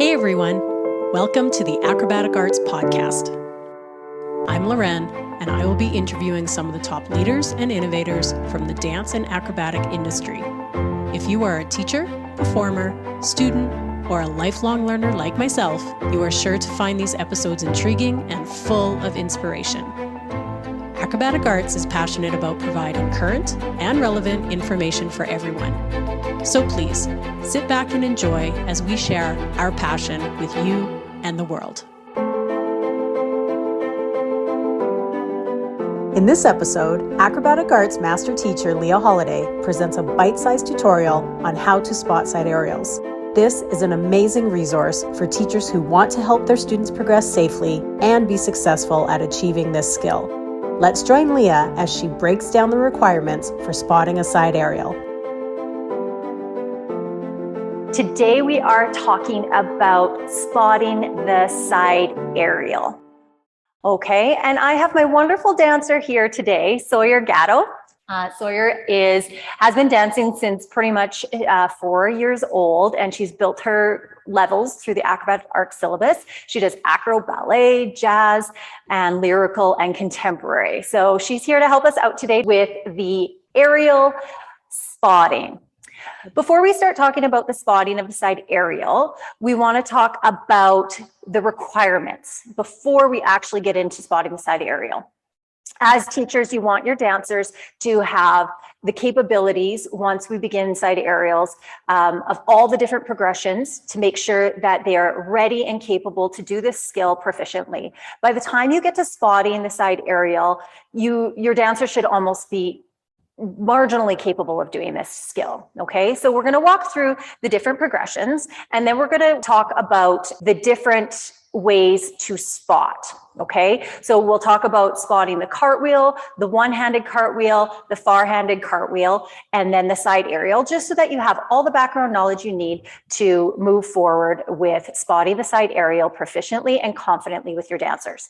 Hey everyone, welcome to the Acrobatic Arts podcast. I'm Loren, and I will be interviewing some of the top leaders and innovators from the dance and acrobatic industry. If you are a teacher, performer, student, or a lifelong learner like myself, you are sure to find these episodes intriguing and full of inspiration. Acrobatic Arts is passionate about providing current and relevant information for everyone. So please, sit back and enjoy as we share our passion with you and the world. In this episode, Acrobatic Arts Master Teacher Leah Holliday presents a bite-sized tutorial on how to spot side aerials. This is an amazing resource for teachers who want to help their students progress safely and be successful at achieving this skill. Let's join Leah as she breaks down the requirements for spotting a side aerial. Today we are talking about spotting the side aerial. Okay, and I have my wonderful dancer here today, Sawyer Gatto. Sawyer has been dancing since pretty much 4 years old, and she's built her levels through the Acrobatic Arts syllabus. She does acro, ballet, jazz, and lyrical and contemporary. So she's here to help us out today with the aerial spotting. Before we start talking about the spotting of the side aerial, we want to talk about the requirements before we actually get into spotting the side aerial. As teachers, you want your dancers to have the capabilities once we begin side aerials of all the different progressions to make sure that they are ready and capable to do this skill proficiently. By the time you get to spotting the side aerial, your dancer should almost be marginally capable of doing this skill. Okay, so we're going to walk through the different progressions, and then we're going to talk about the different ways to spot. Okay, so we'll talk about spotting the cartwheel, the one-handed cartwheel, the far-handed cartwheel, and then the side aerial, just so that you have all the background knowledge you need to move forward with spotting the side aerial proficiently and confidently with your dancers.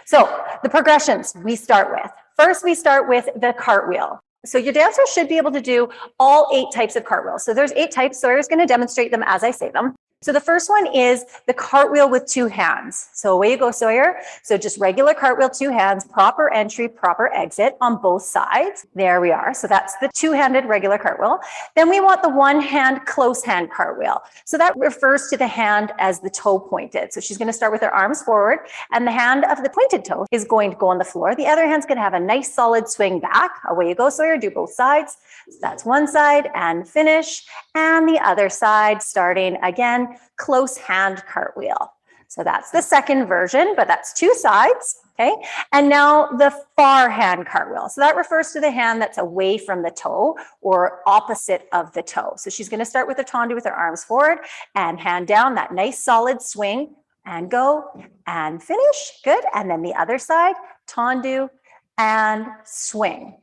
So the progressions we start with. First, we start with the cartwheel. So your dancers should be able to do all 8 types of cartwheels. So there's 8 types. Sawyer's going to demonstrate them as I say them. So the first one is the cartwheel with 2 hands. So away you go, Sawyer. So just regular cartwheel, 2 hands, proper entry, proper exit on both sides. There we are. So that's the 2-handed regular cartwheel. Then we want the 1-hand close hand cartwheel. So that refers to the hand as the toe pointed. So she's going to start with her arms forward, and the hand of the pointed toe is going to go on the floor. The other hand's going to have a nice solid swing back. Away you go, Sawyer. Do both sides. So that's one side and finish, and the other side starting again. Close hand cartwheel. So that's the second version, but that's 2 sides. Okay. And now the far hand cartwheel. So that refers to the hand that's away from the toe or opposite of the toe. So she's going to start with a tendu with her arms forward and hand down, that nice solid swing, and go and finish. Good. And then the other side, tendu and swing.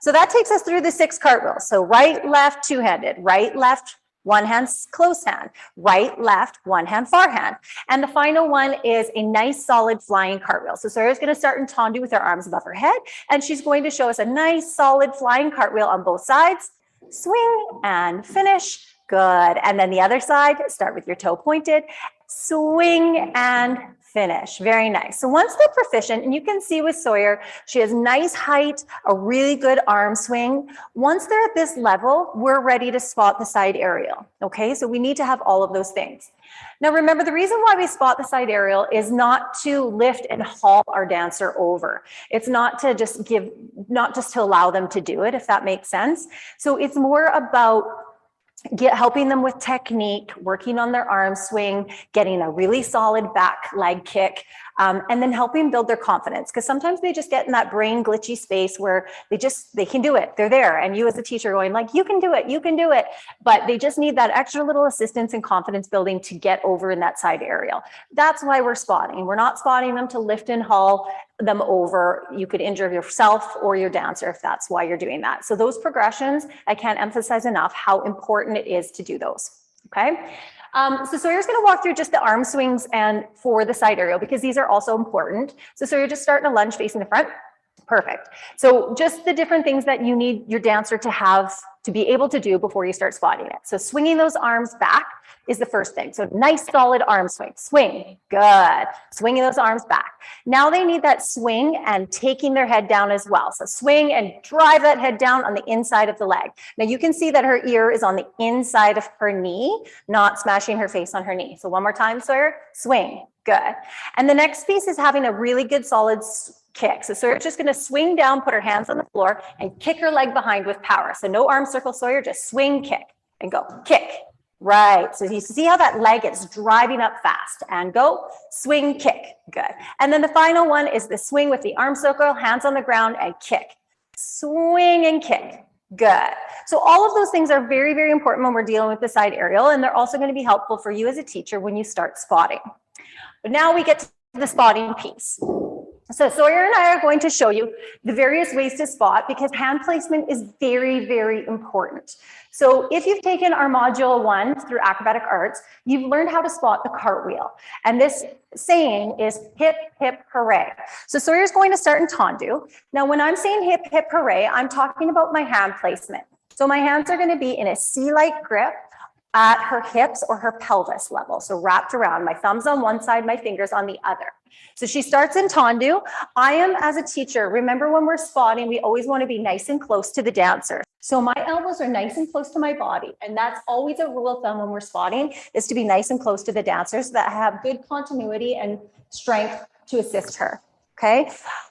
So that takes us through the 6 cartwheels. So right, left, 2-handed, right, left, 1 hand close hand, right, left, 1 hand far hand. And the final one is a nice solid flying cartwheel. So Sawyer's going to start in tendu with her arms above her head, and she's going to show us a nice solid flying cartwheel on both sides. Swing and finish. Good. And then the other side, start with your toe pointed, swing and finish. Very nice. So once they're proficient, and you can see with Sawyer, she has nice height, a really good arm swing. Once they're at this level, we're ready to spot the side aerial. Okay, so we need to have all of those things. Now remember, the reason why we spot the side aerial is not to lift and haul our dancer over. It's not to just to allow them to do it, if that makes sense. So it's more about helping them with technique, working on their arm swing, getting a really solid back leg kick, and then helping build their confidence. Because sometimes they just get in that brain glitchy space where they can do it. They're there. And you as a teacher going like, you can do it, you can do it. But they just need that extra little assistance and confidence building to get over in that side aerial. That's why we're spotting. We're not spotting them to lift and haul them over. You could injure yourself or your dancer if that's why you're doing that. So those progressions, I can't emphasize enough how important it is to do those. Okay. So Sawyer's going to walk through just the arm swings and for the side aerial, because these are also important. So Sawyer, just start in a lunge facing the front. Perfect. So just the different things that you need your dancer to have to be able to do before you start spotting it. So swinging those arms back is the first thing. So nice solid arm swing, swing, good. Swinging those arms back. Now they need that swing and taking their head down as well. So swing and drive that head down on the inside of the leg. Now you can see that her ear is on the inside of her knee, not smashing her face on her knee. So one more time, Sawyer, swing, good. And the next piece is having a really good solid kick. So Sawyer's just gonna swing down, put her hands on the floor and kick her leg behind with power. So no arm circle, Sawyer, just swing, kick and go, kick. Right, so you see how that leg is driving up fast and go, swing, kick, good. And then the final one is the swing with the arm circle, hands on the ground and kick. Swing and kick, good. So all of those things are very, very important when we're dealing with the side aerial, and they're also gonna be helpful for you as a teacher when you start spotting. But now we get to the spotting piece. So Sawyer and I are going to show you the various ways to spot because hand placement is very, very important. So if you've taken our module 1 through Acrobatic Arts, you've learned how to spot the cartwheel. And this saying is hip, hip, hooray. So Sawyer's going to start in tendu. Now, when I'm saying hip, hip, hooray, I'm talking about my hand placement. So my hands are going to be in a C-like grip at her hips or her pelvis level. So wrapped around, my thumbs on one side, my fingers on the other. So she starts in tendu. I am, as a teacher, remember when we're spotting, we always want to be nice and close to the dancer. So my elbows are nice and close to my body. And that's always a rule of thumb when we're spotting, is to be nice and close to the dancer so that I have good continuity and strength to assist her. Okay,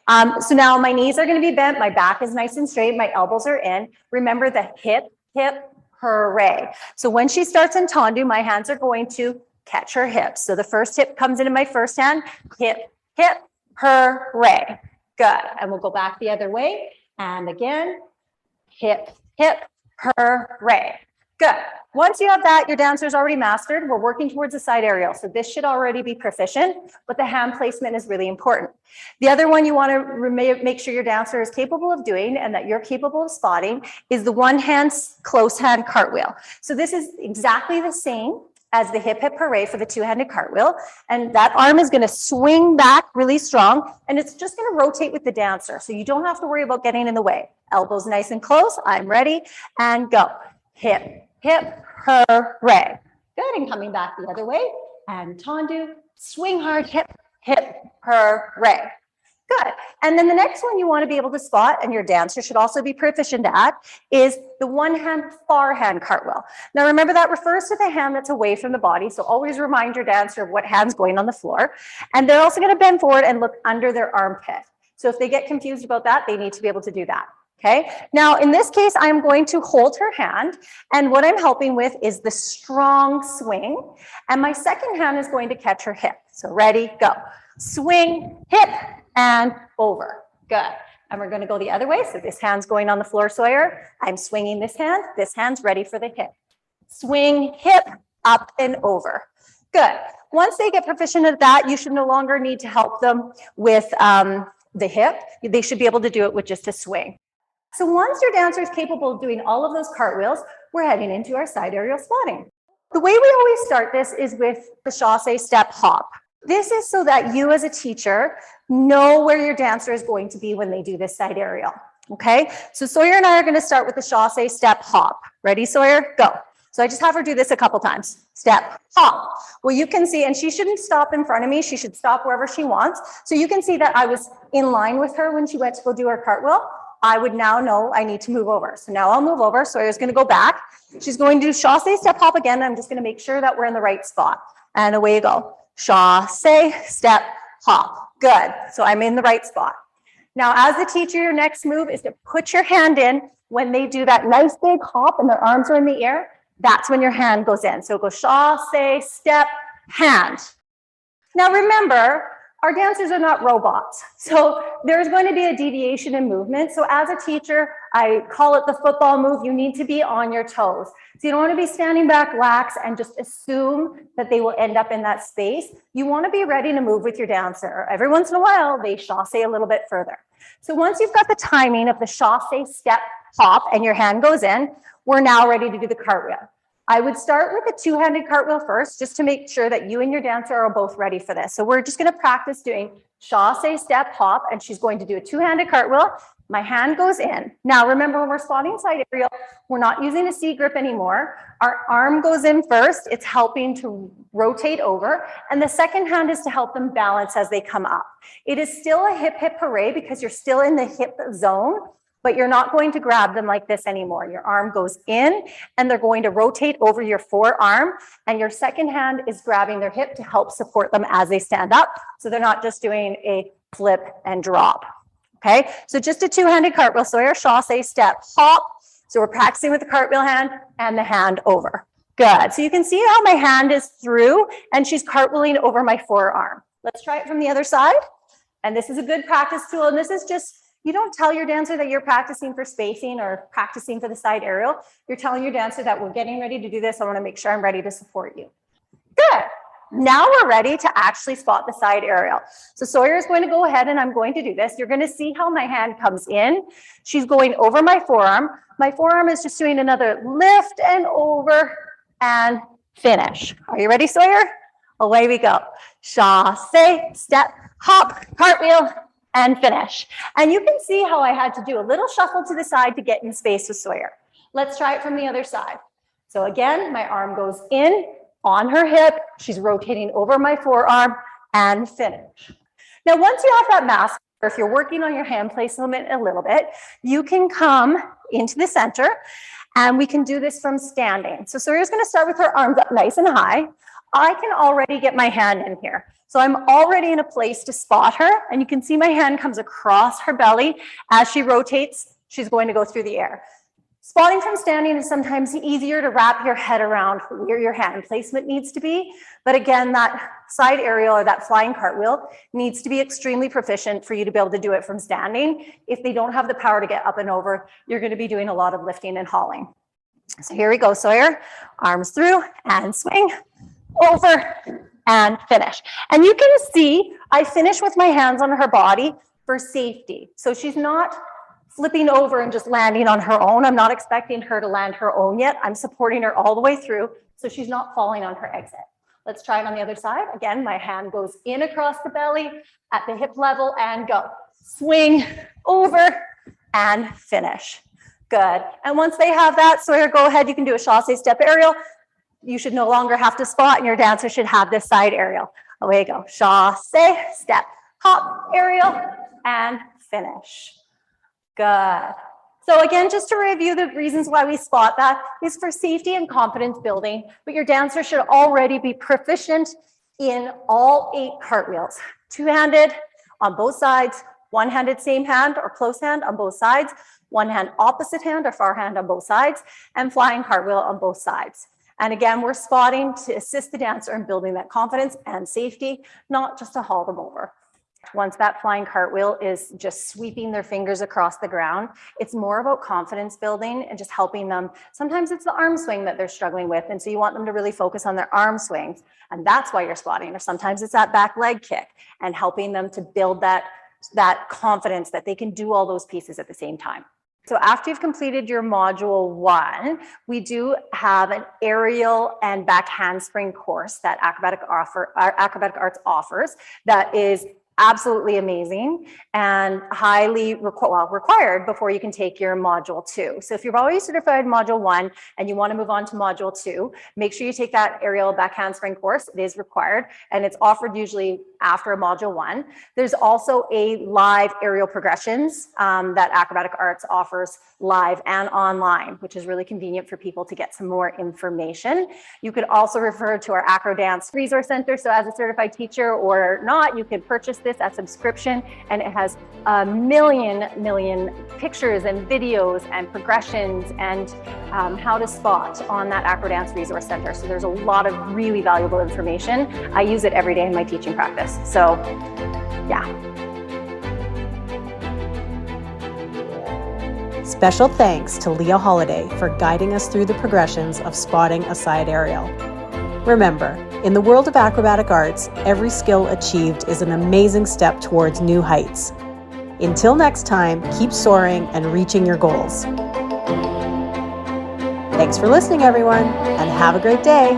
so now my knees are going to be bent, my back is nice and straight, my elbows are in. Remember the hip, hip, hooray. So when she starts in tendu, my hands are going to catch her hips. So the first hip comes into my first hand, hip, hip, hooray. Good. And we'll go back the other way. And again, hip, hip, hooray. Good. Once you have that, your dancer's already mastered. We're working towards a side aerial. So this should already be proficient, but the hand placement is really important. The other one you want to make sure your dancer is capable of doing and that you're capable of spotting is the one hand close hand cartwheel. So this is exactly the same as the hip, hip, hooray for the two-handed cartwheel. And that arm is going to swing back really strong and it's just going to rotate with the dancer. So you don't have to worry about getting in the way. Elbows nice and close. I'm ready and go. Hip, hip, hooray. Good, and coming back the other way. And tendu, swing hard, hip, hip, hooray. Good. And then the next one you want to be able to spot, and your dancer should also be proficient at, is the one hand far hand cartwheel. Now remember that refers to the hand that's away from the body. So always remind your dancer of what hand's going on the floor. And they're also going to bend forward and look under their armpit. So if they get confused about that, they need to be able to do that. Okay, now in this case, I'm going to hold her hand, and what I'm helping with is the strong swing, and my second hand is going to catch her hip. So ready, go. Swing, hip, and over. Good. And we're going to go the other way. So this hand's going on the floor, Sawyer. I'm swinging this hand's ready for the hip. Swing, hip, up and over. Good. Once they get proficient at that, you should no longer need to help them with the hip. They should be able to do it with just a swing. So once your dancer is capable of doing all of those cartwheels, we're heading into our side aerial spotting. The way we always start this is with the chassé step hop. This is so that you as a teacher know where your dancer is going to be when they do this side aerial. Okay, so Sawyer and I are going to start with the chassé step hop. Ready, Sawyer? Go. So I just have her do this a couple times. Step, hop. Well, you can see, and she shouldn't stop in front of me. She should stop wherever she wants. So you can see that I was in line with her when she went to go do her cartwheel. I would now know I need to move over. So now I'll move over. Sawyer's going to go back. She's going to do chassé step hop again. I'm just going to make sure that we're in the right spot. And away you go. Chassé step hop. Good. So I'm in the right spot. Now, as the teacher, your next move is to put your hand in when they do that nice big hop and their arms are in the air. That's when your hand goes in. So go chassé step hand. Now remember, our dancers are not robots. So there's going to be a deviation in movement. So as a teacher, I call it the football move. You need to be on your toes. So you don't want to be standing back lax and just assume that they will end up in that space. You want to be ready to move with your dancer. Every once in a while, they chassé a little bit further. So once you've got the timing of the chassé step hop and your hand goes in, we're now ready to do the cartwheel. I would start with a two-handed cartwheel first, just to make sure that you and your dancer are both ready for this. So we're just going to practice doing chassé step hop, and she's going to do a two-handed cartwheel. My hand goes in. Now, remember, when we're spotting side aerial, we're not using a C grip anymore. Our arm goes in first. It's helping to rotate over. And the second hand is to help them balance as they come up. It is still a hip hooray because you're still in the hip zone, but you're not going to grab them like this anymore. Your arm goes in and they're going to rotate over your forearm, and your second hand is grabbing their hip to help support them as they stand up. So they're not just doing a flip and drop. Okay, so just a two-handed cartwheel, Sawyer, chasse, step, hop. So we're practicing with the cartwheel hand and the hand over. Good, so you can see how my hand is through and she's cartwheeling over my forearm. Let's try it from the other side. And this is a good practice tool, and this is just, you don't tell your dancer that you're practicing for spacing or practicing for the side aerial. You're telling your dancer that we're getting ready to do this. I want to make sure I'm ready to support you. Good. Now we're ready to actually spot the side aerial. So Sawyer is going to go ahead and I'm going to do this. You're going to see how my hand comes in. She's going over my forearm. My forearm is just doing another lift and over and finish. Are you ready, Sawyer? Away we go. Chasse, step, hop, cartwheel, and finish. And you can see how I had to do a little shuffle to the side to get in space with Sawyer. Let's try it from the other side. So again, my arm goes in, on her hip, she's rotating over my forearm and finish. Now, once you have that mask, or if you're working on your hand placement a little bit, you can come into the center and we can do this from standing. So Sawyer's going to start with her arms up nice and high. I can already get my hand in here. So I'm already in a place to spot her, and you can see my hand comes across her belly. As she rotates, she's going to go through the air. Spotting from standing is sometimes easier to wrap your head around where your hand placement needs to be. But again, that side aerial or that flying cartwheel needs to be extremely proficient for you to be able to do it from standing. If they don't have the power to get up and over, you're going to be doing a lot of lifting and hauling. So here we go, Sawyer. Arms through and swing, over and finish. And you can see I finish with my hands on her body for safety. So she's not flipping over and just landing on her own. I'm not expecting her to land her own yet. I'm supporting her all the way through so she's not falling on her exit. Let's try it on the other side. Again, my hand goes in across the belly at the hip level and go. Swing, over, and finish. Good. And once they have that, Sawyer, go ahead. You can do a chasse step aerial. You should no longer have to spot, and your dancer should have this side aerial. Away you go. Chasse, step, hop, aerial, and finish. Good. So again, just to review the reasons why we spot that is for safety and confidence building, but your dancer should already be proficient in all 8 cartwheels. Two-handed on both sides, one-handed same hand or close hand on both sides, one hand opposite hand or far hand on both sides, and flying cartwheel on both sides. And again, we're spotting to assist the dancer in building that confidence and safety, not just to haul them over. Once that flying cartwheel is just sweeping their fingers across the ground, it's more about confidence building and just helping them. Sometimes it's the arm swing that they're struggling with, and so you want them to really focus on their arm swings, and that's why you're spotting. Or sometimes it's that back leg kick and helping them to build that confidence that they can do all those pieces at the same time. So after you've completed your module 1, we do have an aerial and back handspring course that Acrobatic Arts offers that is absolutely amazing and highly required before you can take your module 2. So if you've already certified module 1 and you want to move on to module 2, make sure you take that aerial back handspring course. It is required, and it's offered usually after a module 1. There's also a live aerial progressions that Acrobatic Arts offers live and online, which is really convenient for people to get some more information. You could also refer to our Acro Dance Resource Center. So as a certified teacher or not, you could purchase this at subscription, and it has a million pictures and videos and progressions and how to spot on that Acro Dance Resource Center. So there's a lot of really valuable information. I use it every day in my teaching practice. So yeah. Special thanks to Leah Holliday for guiding us through the progressions of spotting a side aerial. Remember, in the world of acrobatic arts, every skill achieved is an amazing step towards new heights. Until next time, keep soaring and reaching your goals. Thanks for listening, everyone, and have a great day.